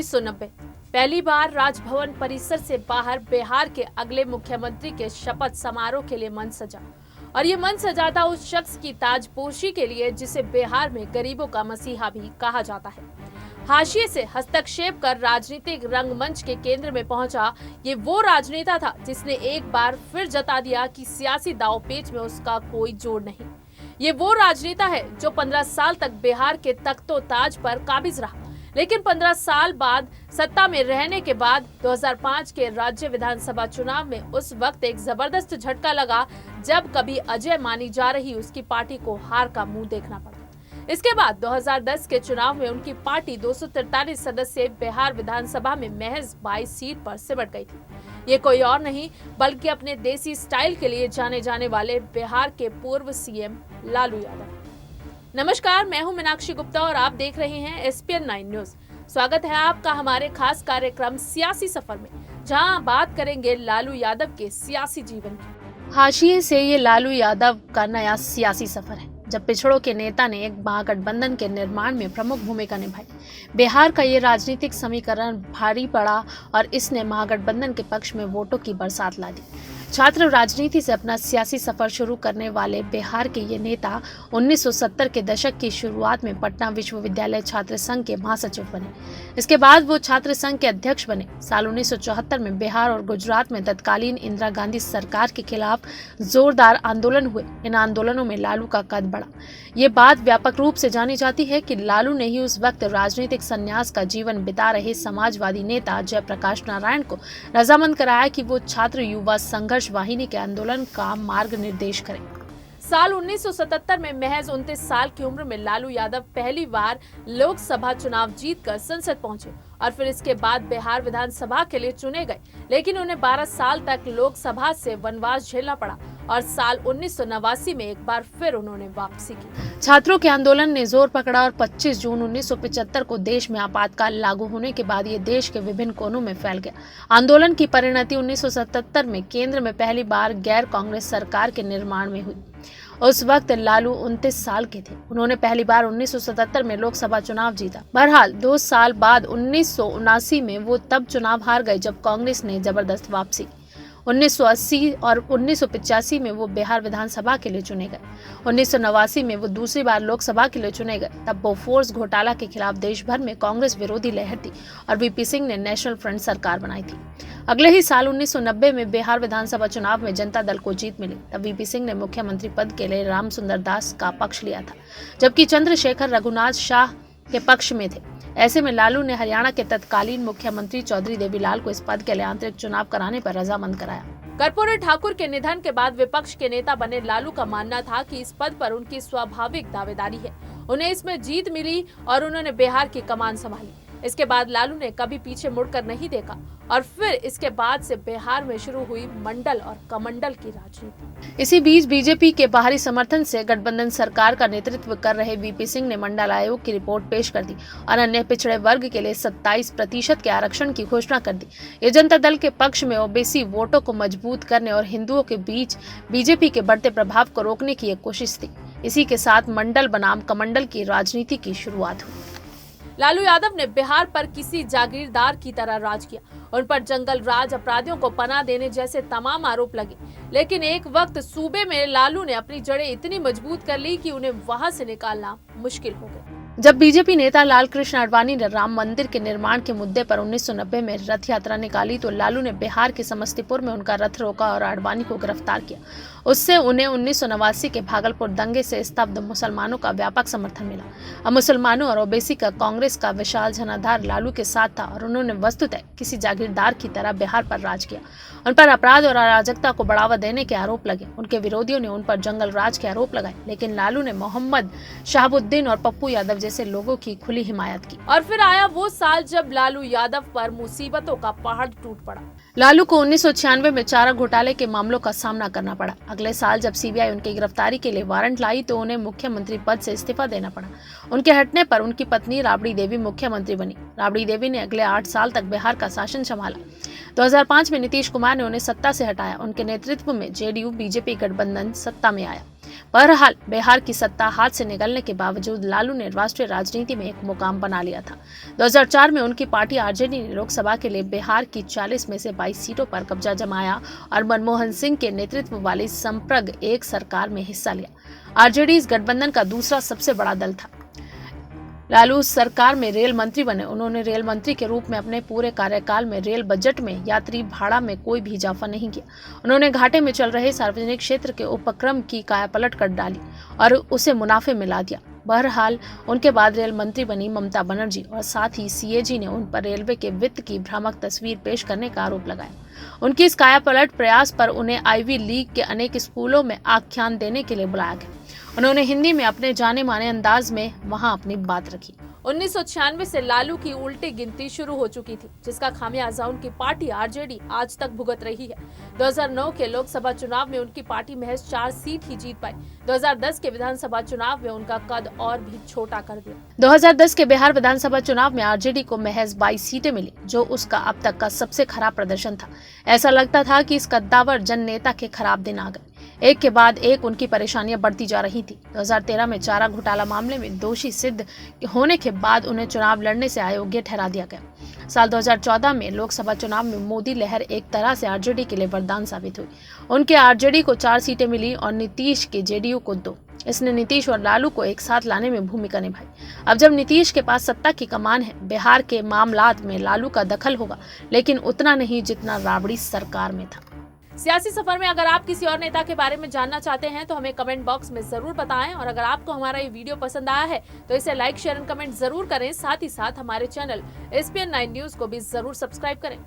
1990 पहली बार राजभवन परिसर से बाहर बिहार के अगले मुख्यमंत्री के शपथ समारोह के लिए मंच सजा। और ये मंच सजा था उस शख्स की ताजपोशी के लिए जिसे बिहार में गरीबों का मसीहा भी कहा जाता है। हाशिए से हस्तक्षेप कर राजनीतिक रंगमंच के केंद्र में पहुंचा ये वो राजनेता था जिसने एक बार फिर जता दिया कि सियासी दांवपेच में उसका कोई जोड़ नहीं। ये वो राजनेता है जो 15 साल तक बिहार के तख्तो-ताज पर काबिज रहा, लेकिन 15 साल बाद सत्ता में रहने के बाद 2005 के राज्य विधानसभा चुनाव में उस वक्त एक जबरदस्त झटका लगा जब कभी अजय मानी जा रही उसकी पार्टी को हार का मुंह देखना पड़ा। इसके बाद 2010 के चुनाव में उनकी पार्टी 243 सदस्य बिहार विधानसभा में महज 22 सीट पर सिमट गई थी। ये कोई और नहीं बल्कि अपने देसी स्टाइल के लिए जाने जाने वाले बिहार के पूर्व सीएम लालू यादव। नमस्कार, मैं हूं मीनाक्षी गुप्ता और आप देख रहे हैं SPN 9 न्यूज। स्वागत है आपका हमारे खास कार्यक्रम सियासी सफर में, जहां बात करेंगे लालू यादव के सियासी जीवन की। हाशिए से ये लालू यादव का नया सियासी सफर है, जब पिछड़ों के नेता ने एक महागठबंधन के निर्माण में प्रमुख भूमिका निभाई। बिहार का ये राजनीतिक समीकरण भारी पड़ा और इसने महागठबंधन के पक्ष में वोटों की बरसात ला दी। छात्र राजनीति से अपना सियासी सफर शुरू करने वाले बिहार के ये नेता 1970 के दशक की शुरुआत में पटना विश्वविद्यालय छात्र संघ के महासचिव बने। इसके बाद वो छात्र संघ के अध्यक्ष बने। साल 1974 में बिहार और गुजरात में तत्कालीन इंदिरा गांधी सरकार के खिलाफ जोरदार आंदोलन हुए। इन आंदोलनों में लालू का कद बढ़ा। ये बात व्यापक रूप से जानी जाती है कि लालू ने ही उस वक्त राजनीतिक संन्यास का जीवन बिता रहे समाजवादी नेता जयप्रकाश नारायण को रजामंद कराया कि वो छात्र युवा संघर्ष वाहिनी के आंदोलन का मार्ग निर्देश करें। साल 1977 में महज 29 साल की उम्र में लालू यादव पहली बार लोकसभा चुनाव जीतकर संसद पहुंचे और फिर इसके बाद बिहार विधानसभा के लिए चुने गए, लेकिन उन्हें 12 साल तक लोकसभा से वनवास झेलना पड़ा और साल 1989 में एक बार फिर उन्होंने वापसी की। छात्रों के आंदोलन ने जोर पकड़ा और 25 जून 1975 को देश में आपातकाल लागू होने के बाद ये देश के विभिन्न कोनों में फैल गया। आंदोलन की परिणति 1977 में केंद्र में पहली बार गैर कांग्रेस सरकार के निर्माण में हुई। उस वक्त लालू 29 साल के थे। उन्होंने पहली बार 1977 में लोकसभा चुनाव जीता। बहरहाल 2 साल बाद 1979 में वो तब चुनाव हार गए जब कांग्रेस ने जबरदस्त वापसी। 1980 और 1985 में वो बिहार विधानसभा के लिए चुने गए। 1989 में वो दूसरी बार लोकसभा के लिए चुने गए। तब बोफोर्स घोटाला के खिलाफ देश भर में कांग्रेस विरोधी लहर थी और VP सिंह ने नेशनल फ्रंट सरकार बनाई थी। अगले ही साल 1990 में बिहार विधानसभा चुनाव में जनता दल को जीत मिली। तब VP सिंह ने मुख्यमंत्री पद के लिए रामसुंदर दास का पक्ष लिया था, जबकि चंद्रशेखर रघुनाथ शाह के पक्ष में थे। ऐसे में लालू ने हरियाणा के तत्कालीन मुख्यमंत्री चौधरी देवीलाल को इस पद के लिए आंतरिक चुनाव कराने पर रजामंद कराया। कर्पूरी ठाकुर के निधन के बाद विपक्ष के नेता बने लालू का मानना था कि इस पद पर उनकी स्वाभाविक दावेदारी है। उन्हें इसमें जीत मिली और उन्होंने बिहार की कमान संभाली। इसके बाद लालू ने कभी पीछे मुड़कर नहीं देखा और फिर इसके बाद से बिहार में शुरू हुई मंडल और कमंडल की राजनीति। इसी बीच बीजेपी के बाहरी समर्थन से गठबंधन सरकार का नेतृत्व कर रहे VP सिंह ने मंडल आयोग की रिपोर्ट पेश कर दी और अन्य पिछड़े वर्ग के लिए 27% के आरक्षण की घोषणा कर दी। ये जनता दल के पक्ष में OBC वोटों को मजबूत करने और हिंदुओं के बीच बीजेपी के बढ़ते प्रभाव को रोकने की एक कोशिश थी। इसी के साथ मंडल बनाम कमंडल की राजनीति की शुरुआत हुई। लालू यादव ने बिहार पर किसी जागीरदार की तरह राज किया। उन पर जंगल राज, अपराधियों को पनाह देने जैसे तमाम आरोप लगे, लेकिन एक वक्त सूबे में लालू ने अपनी जड़ें इतनी मजबूत कर ली कि उन्हें वहां से निकालना मुश्किल हो गया। जब बीजेपी नेता लाल कृष्ण आडवाणी ने राम मंदिर के निर्माण के मुद्दे पर 1990 में रथ यात्रा निकाली तो लालू ने बिहार के समस्तीपुर में उनका रथ रोका और आडवाणी को गिरफ्तार किया। उससे उन्हें 1989 के भागलपुर दंगे से स्तब्ध मुसलमानों का व्यापक समर्थन मिला। अब मुसलमानों और OBC का कांग्रेस का विशाल जनाधार लालू के साथ था और उन्होंने वस्तुतः किसी जागीरदार की तरह बिहार पर राज किया। उन पर अपराध और अराजकता को बढ़ावा देने के आरोप लगे। उनके विरोधियों ने उन पर जंगल राज के आरोप लगाए, लेकिन लालू ने मोहम्मद शहाबुद्दीन और पप्पू यादव जैसे लोगों की खुली हिमायत की। और फिर आया वो साल जब लालू यादव पर मुसीबतों का पहाड़ टूट पड़ा। लालू को 1996 में चारा घोटाले के मामलों का सामना करना पड़ा। अगले साल जब CBI उनकी गिरफ्तारी के लिए वारंट लाई तो उन्हें मुख्यमंत्री पद से इस्तीफा देना पड़ा। उनके हटने पर उनकी पत्नी राबड़ी देवी मुख्यमंत्री बनी। राबड़ी देवी ने अगले 8 साल तक बिहार का शासन संभाला। 2005 में नीतीश कुमार ने उन्हें सत्ता से हटाया। उनके नेतृत्व में जेडीयू बीजेपी गठबंधन सत्ता में आया। बहरहाल बिहार की सत्ता हाथ से निकलने के बावजूद लालू ने राष्ट्रीय राजनीति में एक मुकाम बना लिया था। 2004 में उनकी पार्टी आरजेडी ने लोकसभा के लिए बिहार की 40 में से 22 सीटों पर कब्जा जमाया और मनमोहन सिंह के नेतृत्व वाली संप्रग एक सरकार में हिस्सा लिया। आरजेडी इस गठबंधन का दूसरा सबसे बड़ा दल था। लालू उस सरकार में रेल मंत्री बने। उन्होंने रेल मंत्री के रूप में अपने पूरे कार्यकाल में रेल बजट में यात्री भाड़ा में कोई भी इजाफा नहीं किया। उन्होंने घाटे में चल रहे सार्वजनिक क्षेत्र के उपक्रम की कायापलट कर डाली और उसे मुनाफे में ला दिया। बहरहाल उनके बाद रेल मंत्री बनी ममता बनर्जी और साथ ही सीएजी ने उन पर रेलवे के वित्त की भ्रामक तस्वीर पेश करने का आरोप लगाया। उनकी इस कायापलट प्रयास पर उन्हें आईवी लीग के अनेक स्कूलों में आख्यान देने के लिए बुलाया गया। उन्होंने हिंदी में अपने जाने माने अंदाज में वहां अपनी बात रखी। 1996 से लालू की उल्टी गिनती शुरू हो चुकी थी, जिसका खामियाजा उनकी पार्टी आरजेडी आज तक भुगत रही है। 2009 के लोकसभा चुनाव में उनकी पार्टी महज 4 सीट ही जीत पाई। 2010 के विधानसभा चुनाव में उनका कद और भी छोटा कर दिया। 2010 के बिहार विधानसभा चुनाव में आरजेडी को महज 22 सीटें मिली, जो उसका अब तक का सबसे खराब प्रदर्शन था। ऐसा लगता था कि इस कद्दावर जन नेता के खराब दिन आ गए। एक के बाद एक उनकी परेशानियां बढ़ती जा रही थी। 2013 में चारा घोटाला मामले में दोषी सिद्ध होने के बाद उन्हें चुनाव लड़ने से अयोग्य ठहरा दिया गया। साल 2014 में लोकसभा चुनाव में मोदी लहर एक तरह से आरजेडी के लिए वरदान साबित हुई। उनके आरजेडी को 4 सीटें मिली और नीतीश के जेडीयू को 2। इसने नीतीश और लालू को एक साथ लाने में भूमिका निभाई। अब जब नीतीश के पास सत्ता की कमान है, बिहार के मामलात में लालू का दखल होगा, लेकिन उतना नहीं जितना राबड़ी सरकार में था। सियासी सफर में अगर आप किसी और नेता के बारे में जानना चाहते हैं तो हमें कमेंट बॉक्स में जरूर बताएं, और अगर आपको हमारा ये वीडियो पसंद आया है तो इसे लाइक, शेयर और कमेंट जरूर करें। साथ ही साथ हमारे चैनल SPN9 न्यूज को भी जरूर सब्सक्राइब करें।